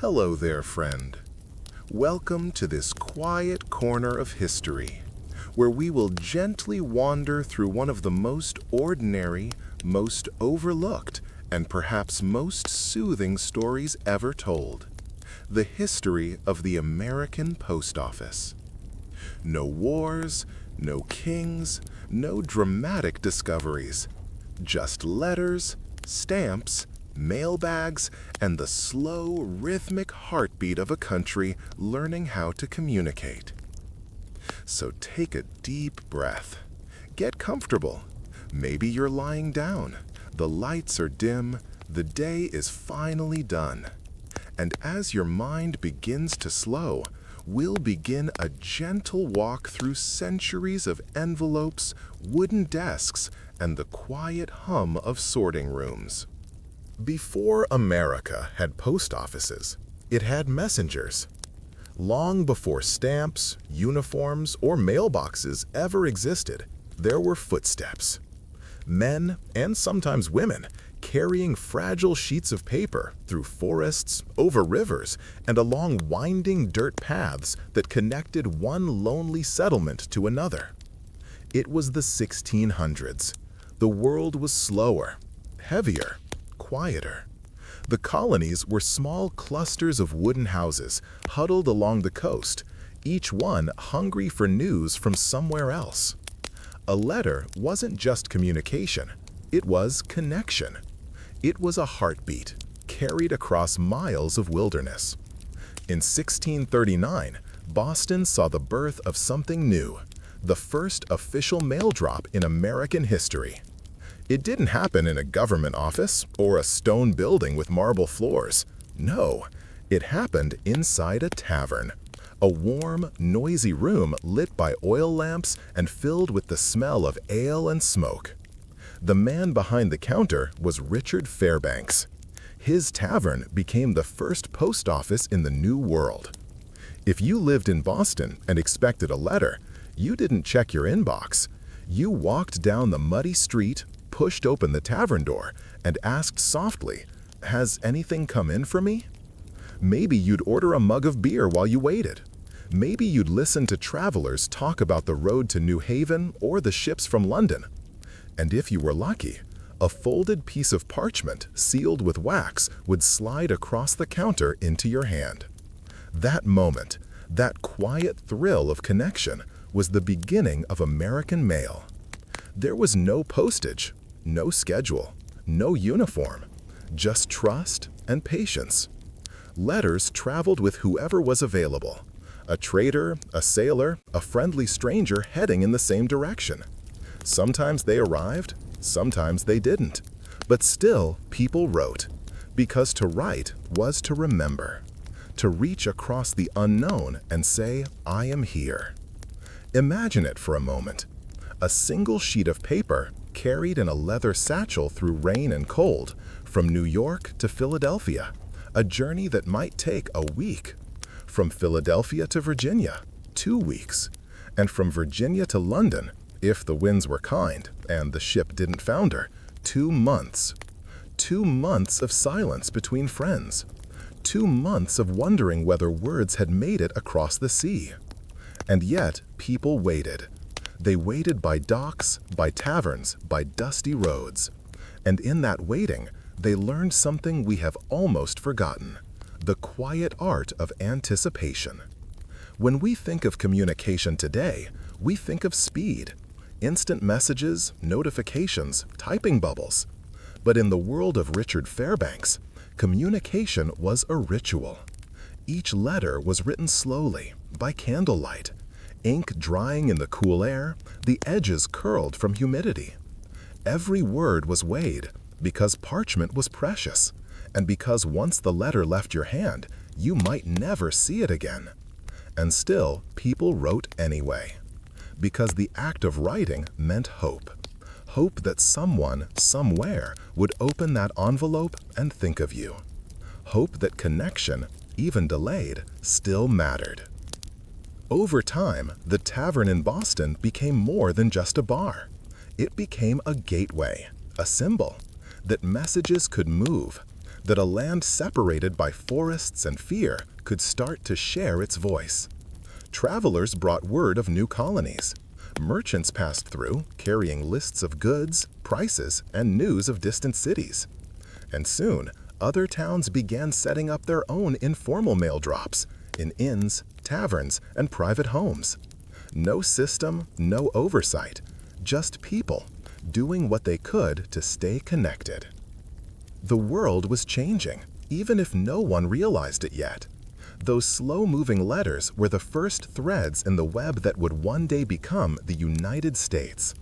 Hello there, friend. Welcome to this quiet corner of history, where we will gently wander through one of the most ordinary, most overlooked, and perhaps most soothing stories ever told: the history of the American Post Office. No wars, no kings, no dramatic discoveries. Just letters, stamps, mailbags, and the slow, rhythmic heartbeat of a country learning how to communicate. So take a deep breath. Get comfortable. Maybe you're lying down. The lights are dim. The day is finally done. And as your mind begins to slow, we'll begin a gentle walk through centuries of envelopes, wooden desks, and the quiet hum of sorting rooms. Before America had post offices, it had messengers. Long before stamps, uniforms, or mailboxes ever existed, there were footsteps. Men, and sometimes women, carrying fragile sheets of paper through forests, over rivers, and along winding dirt paths that connected one lonely settlement to another. It was the 1600s. The world was slower, heavier, quieter. The colonies were small clusters of wooden houses huddled along the coast, each one hungry for news from somewhere else. A letter wasn't just communication, it was connection. It was a heartbeat carried across miles of wilderness. In 1639, Boston saw the birth of something new, the first official mail drop in American history. It didn't happen in a government office or a stone building with marble floors. No, it happened inside a tavern, a warm, noisy room lit by oil lamps and filled with the smell of ale and smoke. The man behind the counter was Richard Fairbanks. His tavern became the first post office in the New World. If you lived in Boston and expected a letter, you didn't check your inbox. You walked down the muddy street, pushed open the tavern door, and asked softly, "Has anything come in for me?" Maybe you'd order a mug of beer while you waited. Maybe you'd listen to travelers talk about the road to New Haven or the ships from London. And if you were lucky, a folded piece of parchment sealed with wax would slide across the counter into your hand. That moment, that quiet thrill of connection, was the beginning of American mail. There was no postage, no schedule, no uniform, just trust and patience. Letters traveled with whoever was available: a trader, a sailor, a friendly stranger heading in the same direction. Sometimes they arrived, sometimes they didn't. But still, people wrote, because to write was to remember, to reach across the unknown and say, "I am here." Imagine it for a moment. A single sheet of paper carried in a leather satchel through rain and cold, from New York to Philadelphia, a journey that might take a week. From Philadelphia to Virginia, 2 weeks. And from Virginia to London, if the winds were kind and the ship didn't founder, 2 months. 2 months of silence between friends. 2 months of wondering whether words had made it across the sea. And yet, people waited. They waited by docks, by taverns, by dusty roads. And in that waiting, they learned something we have almost forgotten: the quiet art of anticipation. When we think of communication today, we think of speed, instant messages, notifications, typing bubbles. But in the world of Richard Fairbanks, communication was a ritual. Each letter was written slowly, by candlelight, ink drying in the cool air, the edges curled from humidity. Every word was weighed, because parchment was precious, and because once the letter left your hand, you might never see it again. And still, people wrote anyway, because the act of writing meant hope. Hope that someone, somewhere, would open that envelope and think of you. Hope that connection, even delayed, still mattered. Over time, the tavern in Boston became more than just a bar. It became a gateway, a symbol, that messages could move, that a land separated by forests and fear could start to share its voice. Travelers brought word of new colonies. Merchants passed through, carrying lists of goods, prices, and news of distant cities. And soon, other towns began setting up their own informal mail drops in inns, taverns, and private homes. No system, no oversight, just people doing what they could to stay connected. The world was changing, even if no one realized it yet. Those slow-moving letters were the first threads in the web that would one day become the United States.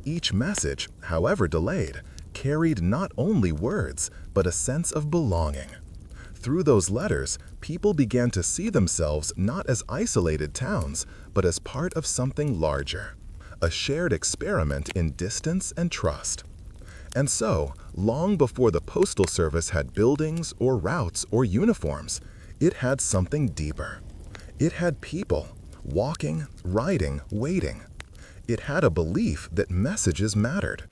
Each message, however delayed, carried not only words, but a sense of belonging. Through those letters, people began to see themselves not as isolated towns, but as part of something larger, a shared experiment in distance and trust. And so, long before the Postal Service had buildings or routes or uniforms, it had something deeper. It had people, walking, riding, waiting. It had a belief that messages mattered,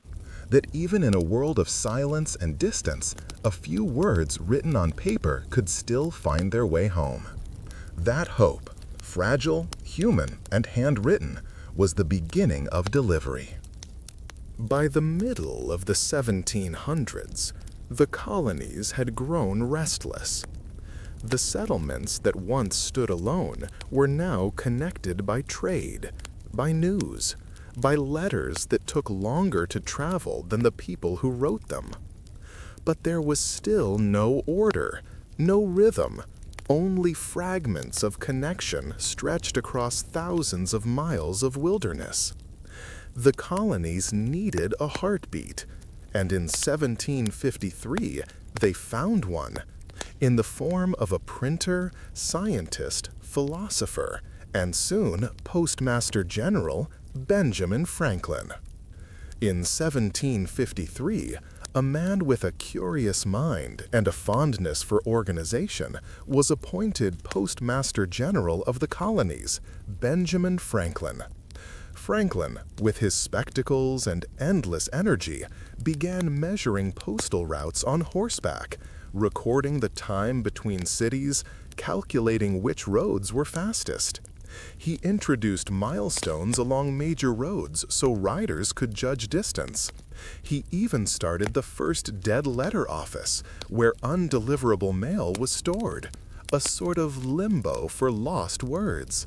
that even in a world of silence and distance, a few words written on paper could still find their way home. That hope, fragile, human, and handwritten, was the beginning of delivery. By the middle of the 1700s, the colonies had grown restless. The settlements that once stood alone were now connected by trade, by news, by letters that took longer to travel than the people who wrote them. But there was still no order, no rhythm, only fragments of connection stretched across thousands of miles of wilderness. The colonies needed a heartbeat, and in 1753 they found one, in the form of a printer, scientist, philosopher, and soon Postmaster General, Benjamin Franklin. In 1753, a man with a curious mind and a fondness for organization was appointed Postmaster General of the colonies, Benjamin Franklin. Franklin, with his spectacles and endless energy, began measuring postal routes on horseback, recording the time between cities, calculating which roads were fastest. He introduced milestones along major roads so riders could judge distance. He even started the first dead letter office, where undeliverable mail was stored, a sort of limbo for lost words.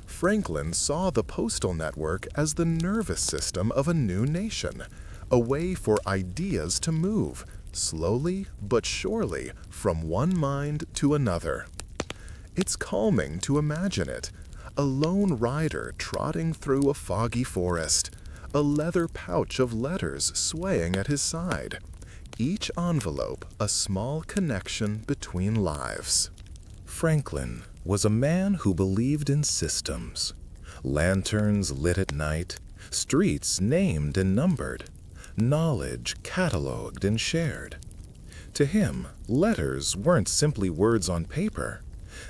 Franklin saw the postal network as the nervous system of a new nation, a way for ideas to move, slowly but surely, from one mind to another. It's calming to imagine it, a lone rider trotting through a foggy forest, a leather pouch of letters swaying at his side, each envelope a small connection between lives. Franklin was a man who believed in systems. Lanterns lit at night, streets named and numbered, knowledge catalogued and shared. To him, letters weren't simply words on paper.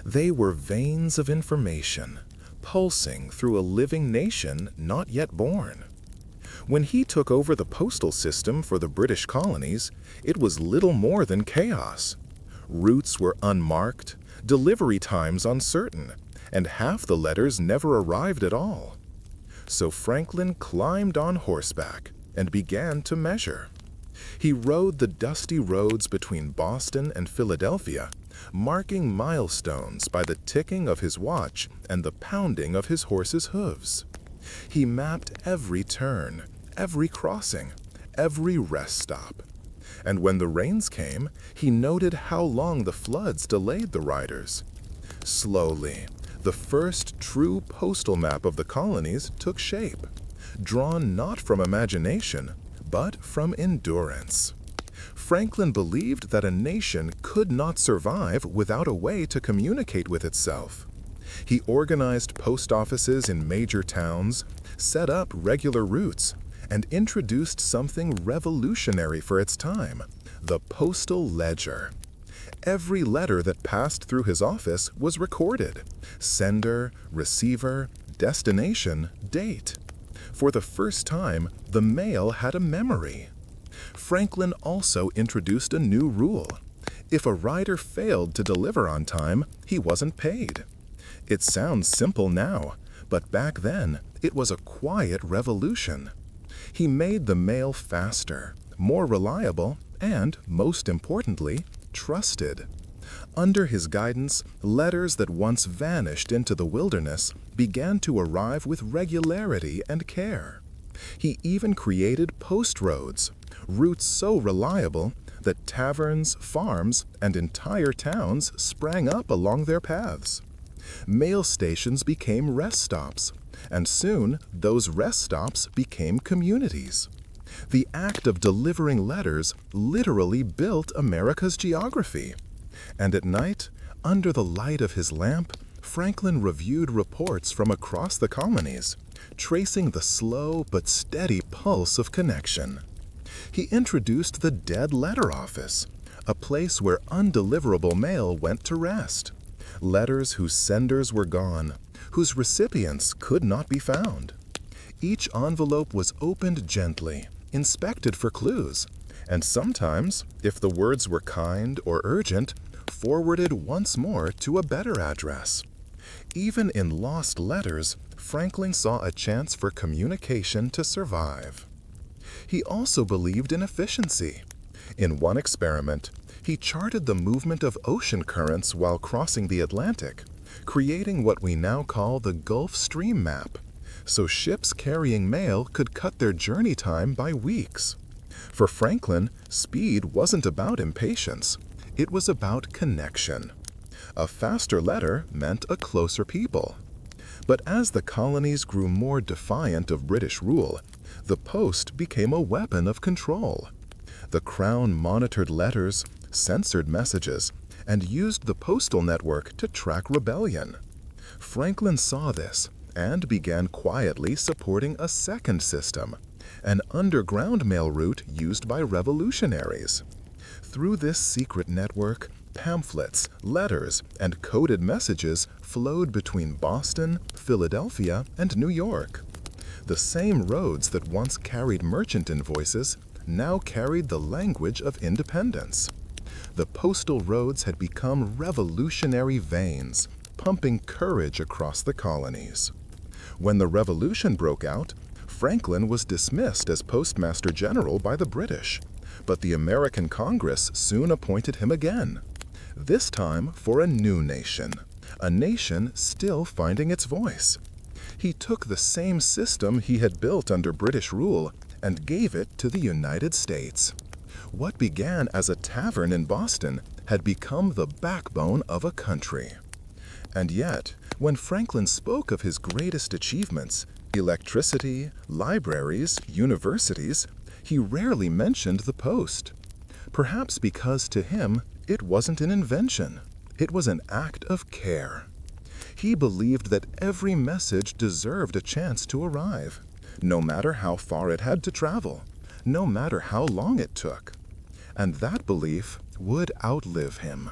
They were veins of information, pulsing through a living nation not yet born. When he took over the postal system for the British colonies, it was little more than chaos. Routes were unmarked, delivery times uncertain, and half the letters never arrived at all. So Franklin climbed on horseback and began to measure. He rode the dusty roads between Boston and Philadelphia, marking milestones by the ticking of his watch and the pounding of his horse's hooves. He mapped every turn, every crossing, every rest stop. And when the rains came, he noted how long the floods delayed the riders. Slowly, the first true postal map of the colonies took shape, drawn not from imagination, but from endurance. Franklin believed that a nation could not survive without a way to communicate with itself. He organized post offices in major towns, set up regular routes, and introduced something revolutionary for its time, the postal ledger. Every letter that passed through his office was recorded: sender, receiver, destination, date. For the first time, the mail had a memory. Franklin also introduced a new rule. If a rider failed to deliver on time, he wasn't paid. It sounds simple now, but back then it was a quiet revolution. He made the mail faster, more reliable, and, most importantly, trusted. Under his guidance, letters that once vanished into the wilderness began to arrive with regularity and care. He even created post roads, routes so reliable that taverns, farms, and entire towns sprang up along their paths. Mail stations became rest stops, and soon those rest stops became communities. The act of delivering letters literally built America's geography. And at night, under the light of his lamp, Franklin reviewed reports from across the colonies, tracing the slow but steady pulse of connection. He introduced the dead letter office, a place where undeliverable mail went to rest. Letters whose senders were gone, whose recipients could not be found. Each envelope was opened gently, inspected for clues, and sometimes, if the words were kind or urgent, forwarded once more to a better address. Even in lost letters, Franklin saw a chance for communication to survive. He also believed in efficiency. In one experiment, he charted the movement of ocean currents while crossing the Atlantic, creating what we now call the Gulf Stream map, so ships carrying mail could cut their journey time by weeks. For Franklin, speed wasn't about impatience. It was about connection. A faster letter meant a closer people. But as the colonies grew more defiant of British rule, the post became a weapon of control. The Crown monitored letters, censored messages, and used the postal network to track rebellion. Franklin saw this and began quietly supporting a second system, an underground mail route used by revolutionaries. Through this secret network, pamphlets, letters, and coded messages flowed between Boston, Philadelphia, and New York. The same roads that once carried merchant invoices now carried the language of independence. The postal roads had become revolutionary veins, pumping courage across the colonies. When the Revolution broke out, Franklin was dismissed as Postmaster General by the British, but the American Congress soon appointed him again, this time for a new nation, a nation still finding its voice. He took the same system he had built under British rule and gave it to the United States. What began as a tavern in Boston had become the backbone of a country. And yet, when Franklin spoke of his greatest achievements, electricity, libraries, universities, he rarely mentioned the post. Perhaps because to him, it wasn't an invention. It was an act of care. He believed that every message deserved a chance to arrive, no matter how far it had to travel, no matter how long it took. And that belief would outlive him.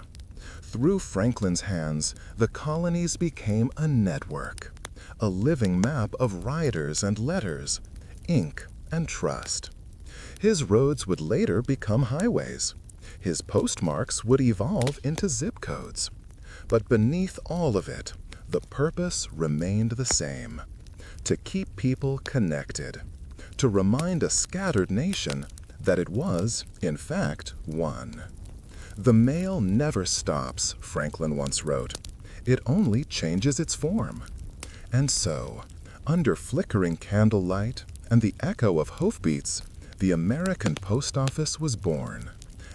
Through Franklin's hands, the colonies became a network, a living map of riders and letters, ink and trust. His roads would later become highways. His postmarks would evolve into zip codes. But beneath all of it, the purpose remained the same: to keep people connected, to remind a scattered nation that it was, in fact, one. The mail never stops, Franklin once wrote. It only changes its form. And so, under flickering candlelight and the echo of hoofbeats, the American Post Office was born,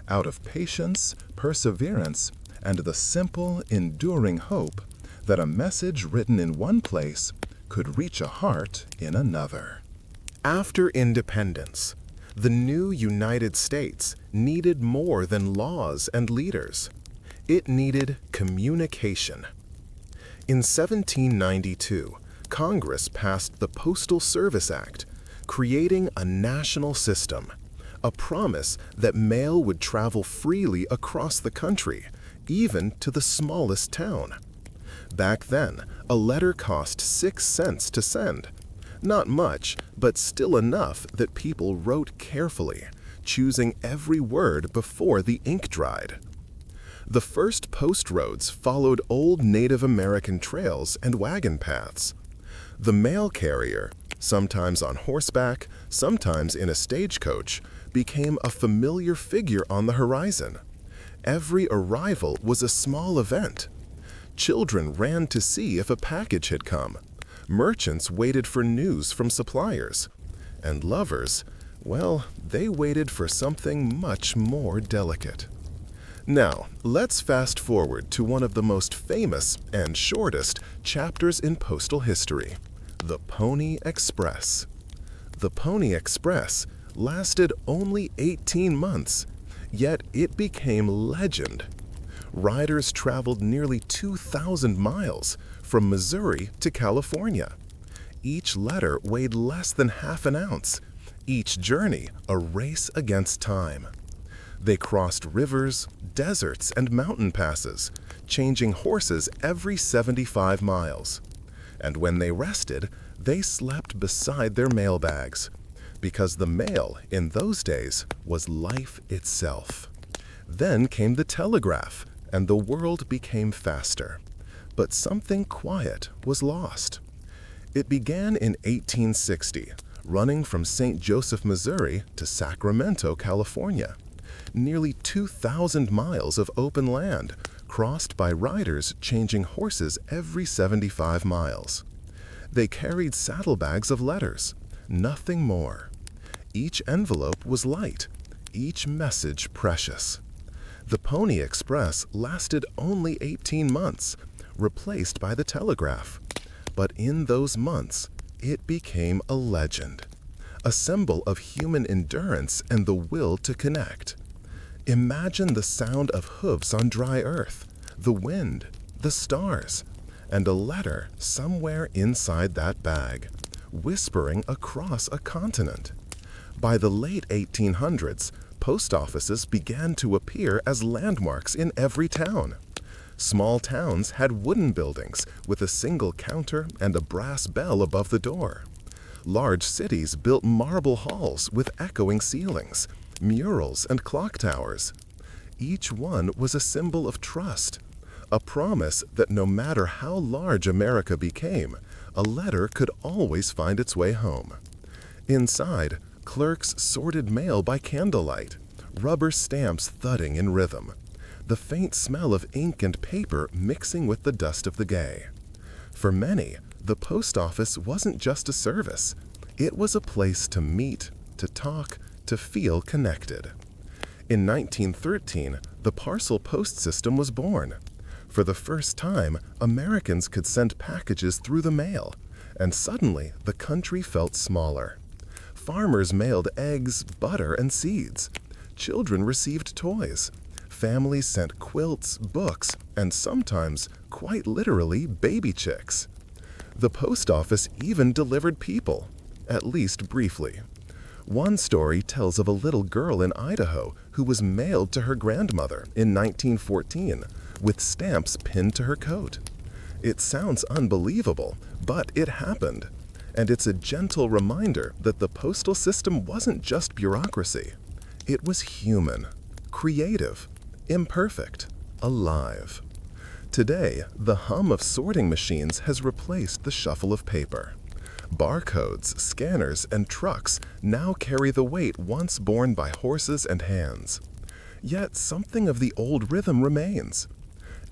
out of patience, perseverance, and the simple, enduring hope that a message written in one place could reach a heart in another. After independence, the new United States needed more than laws and leaders. It needed communication. In 1792, Congress passed the Postal Service Act, creating a national system, a promise that mail would travel freely across the country, even to the smallest town. Back then, a letter cost 6 cents to send. Not much, but still enough that people wrote carefully, choosing every word before the ink dried. The first post roads followed old Native American trails and wagon paths. The mail carrier, sometimes on horseback, sometimes in a stagecoach, became a familiar figure on the horizon. Every arrival was a small event. Children ran to see if a package had come. Merchants waited for news from suppliers. And lovers, well, they waited for something much more delicate. Now, let's fast forward to one of the most famous and shortest chapters in postal history, the Pony Express. The Pony Express lasted only 18 months, yet it became legend. Riders traveled nearly 2,000 miles from Missouri to California. Each letter weighed less than half an ounce, each journey a race against time. They crossed rivers, deserts, and mountain passes, changing horses every 75 miles. And when they rested, they slept beside their mailbags, because the mail in those days was life itself. Then came the telegraph, and the world became faster. But something quiet was lost. It began in 1860, running from St. Joseph, Missouri to Sacramento, California. Nearly 2,000 miles of open land, crossed by riders changing horses every 75 miles. They carried saddlebags of letters, nothing more. Each envelope was light, each message precious. The Pony Express lasted only 18 months, replaced by the telegraph. But in those months, it became a legend, a symbol of human endurance and the will to connect. Imagine the sound of hooves on dry earth, the wind, the stars, and a letter somewhere inside that bag, whispering across a continent. By the late 1800s, post offices began to appear as landmarks in every town. Small towns had wooden buildings with a single counter and a brass bell above the door. Large cities built marble halls with echoing ceilings, murals, and clock towers. Each one was a symbol of trust, a promise that no matter how large America became, a letter could always find its way home. Inside, clerks sorted mail by candlelight, rubber stamps thudding in rhythm, the faint smell of ink and paper mixing with the dust of the day. For many, the post office wasn't just a service. It was a place to meet, to talk, to feel connected. In 1913, the parcel post system was born. For the first time, Americans could send packages through the mail, and suddenly the country felt smaller. Farmers mailed eggs, butter, and seeds. Children received toys. Families sent quilts, books, and sometimes, quite literally, baby chicks. The post office even delivered people, at least briefly. One story tells of a little girl in Idaho who was mailed to her grandmother in 1914 with stamps pinned to her coat. It sounds unbelievable, but it happened. And it's a gentle reminder that the postal system wasn't just bureaucracy. It was human, creative, imperfect, alive. Today, the hum of sorting machines has replaced the shuffle of paper. Barcodes, scanners, and trucks now carry the weight once borne by horses and hands. Yet something of the old rhythm remains.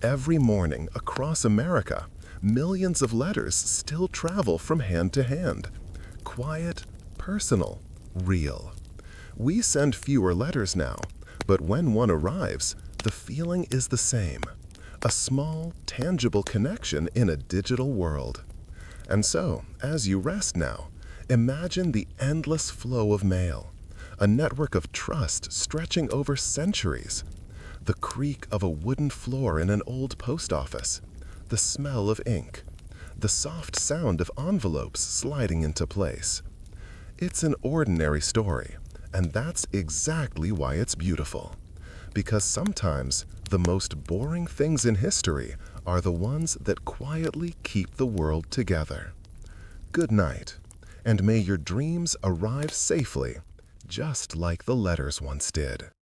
Every morning across America, millions of letters still travel from hand to hand. Quiet, personal, real. We send fewer letters now, but when one arrives, the feeling is the same. A small, tangible connection in a digital world. And so, as you rest now, imagine the endless flow of mail, a network of trust stretching over centuries. The creak of a wooden floor in an old post office, the smell of ink, the soft sound of envelopes sliding into place. It's an ordinary story, and that's exactly why it's beautiful. Because sometimes the most boring things in history are the ones that quietly keep the world together. Good night, and may your dreams arrive safely, just like the letters once did.